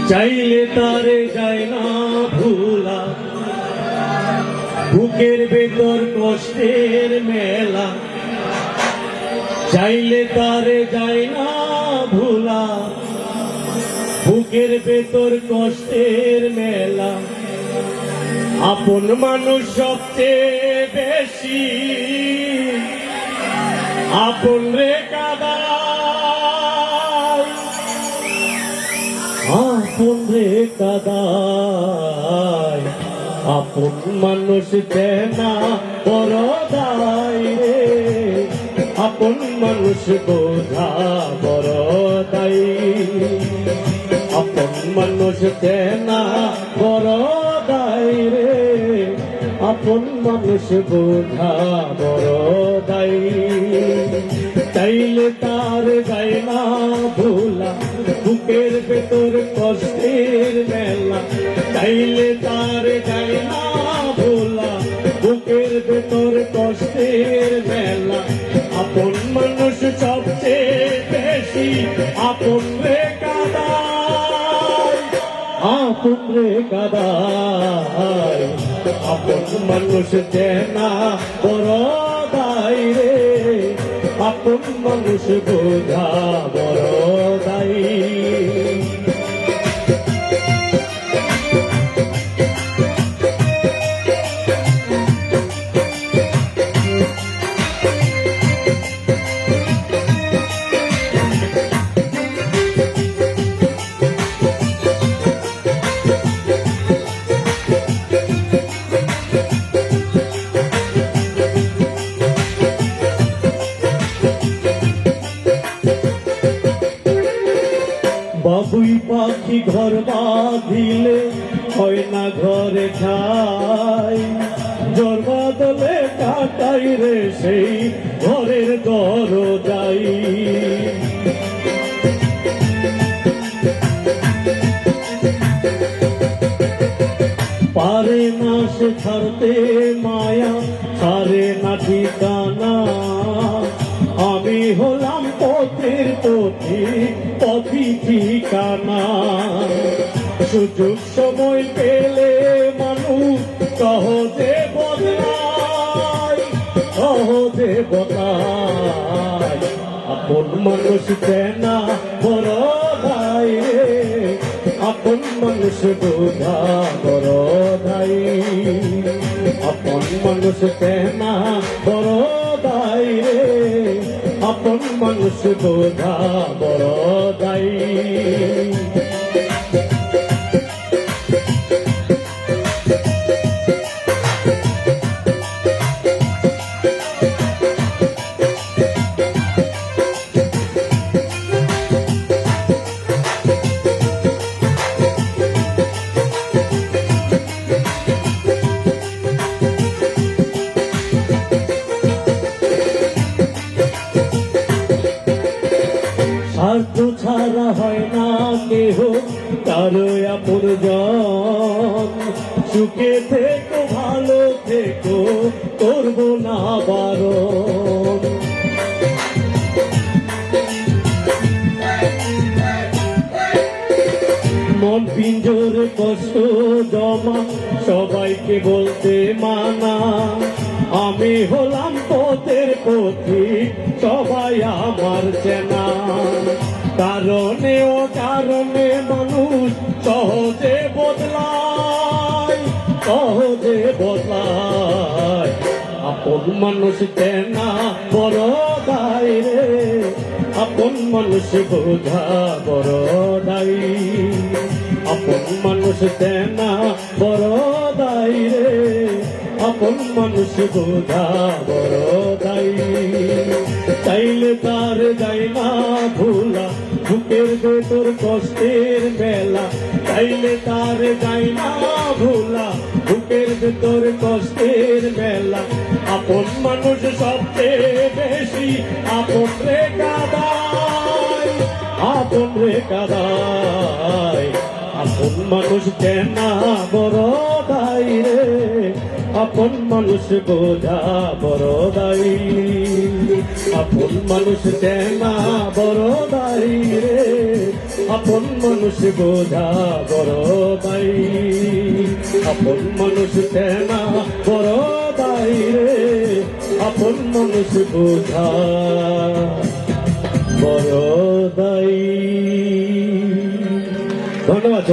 চাইলে তারে যায় না ভুলা, বুকের ভেতর কষ্টের মেলা। চাইলে তারে যায় না ভুলা, বুকের ভেতর কষ্টের মেলা। আপন মানুষ সবচেয়ে বেশি আপন রে কাদায়, আপন রে কাদায়। আপন মানুষ দেনা বড় দায় রে, আপন মানুষ বোঝা বড় দায়। আপন মানুষ দেনা বড় দায় রে, আপন মানুষ বোঝা বড় দায়। চাইলে তার যায় না ভোলা, বুকের ভেতর কষ্টের মেলা। চাইলে তার যায় না ভোলা, বুকের ভেতর কষ্টের মেলা। আপন মানুষ সবচেয়ে বেশি আপন রে কাদায়, আপন রে কাদায়। আপন মানুষ দেনা বড় দায় রে, আপন মানুষ বোঝা বড় দায়। বাবুই পাখি ঘর বাঁধিলে হয় না ঘরে ঠাই, ঝড় বাদলে কাটাই রে সেই ঘরের দরজাই। পারে না সে ছাড়তে মায়া, ছাড়ে না ঠিকানা। আমি হলাম পথের পথি, পথি ঠিকানা। সুযোগ সময় পেলে মানুষ সহজে বদলায়, সহজে বদলায়। আপন মানুষ দেনা বড় দায় রে, আপন মানুষ বোঝা বড় দায়। আপন মানুষ দেনা বড় দায় রে, আপন মানুষ বোঝা বড় দায়। স্বার্থ ছাড়া হয় না কেহ কারো আপনজন। সুখে থেকো ভালো থেকো, করবো না বারণ। মন পিঞ্জর কষ্ট জমা, সবাইকে বলতে মানা। আমি হলাম পথের পথি, সবাই আমার চেনা। কারণে ও কারণে মানুষ সহজে বদলায়, সহজে বদলায়। আপন মানুষ চেনা বড় দায় রে, আপন মানুষ বোঝা বড় দায়। আপন মানুষ চেনা বড় দায় রে, আপন মানুষ বোঝা বড় দায়। চাইলে তার যায় না ভোলা, বুকের ভেতর কষ্টের মেলা। চাইলে তার যায় না ভোলা, বুকের ভেতর কষ্টের মেলা। আপন মানুষ সবচেয়ে বেশি আপন রে কাদায়, আপন রে কাদায়। আপন মানুষ চেনা বড় দায় রে, আপন মানুষ বোঝা বড় দায়। আপন মানুষ চেনা বড় দায় রে, আপন মানুষ বোঝা বড় দাই, আপন মানুষ তেনা বড় দাই রে, আপন মানুষ বোঝা বড় দাই। ধন্যবাদ সবাই।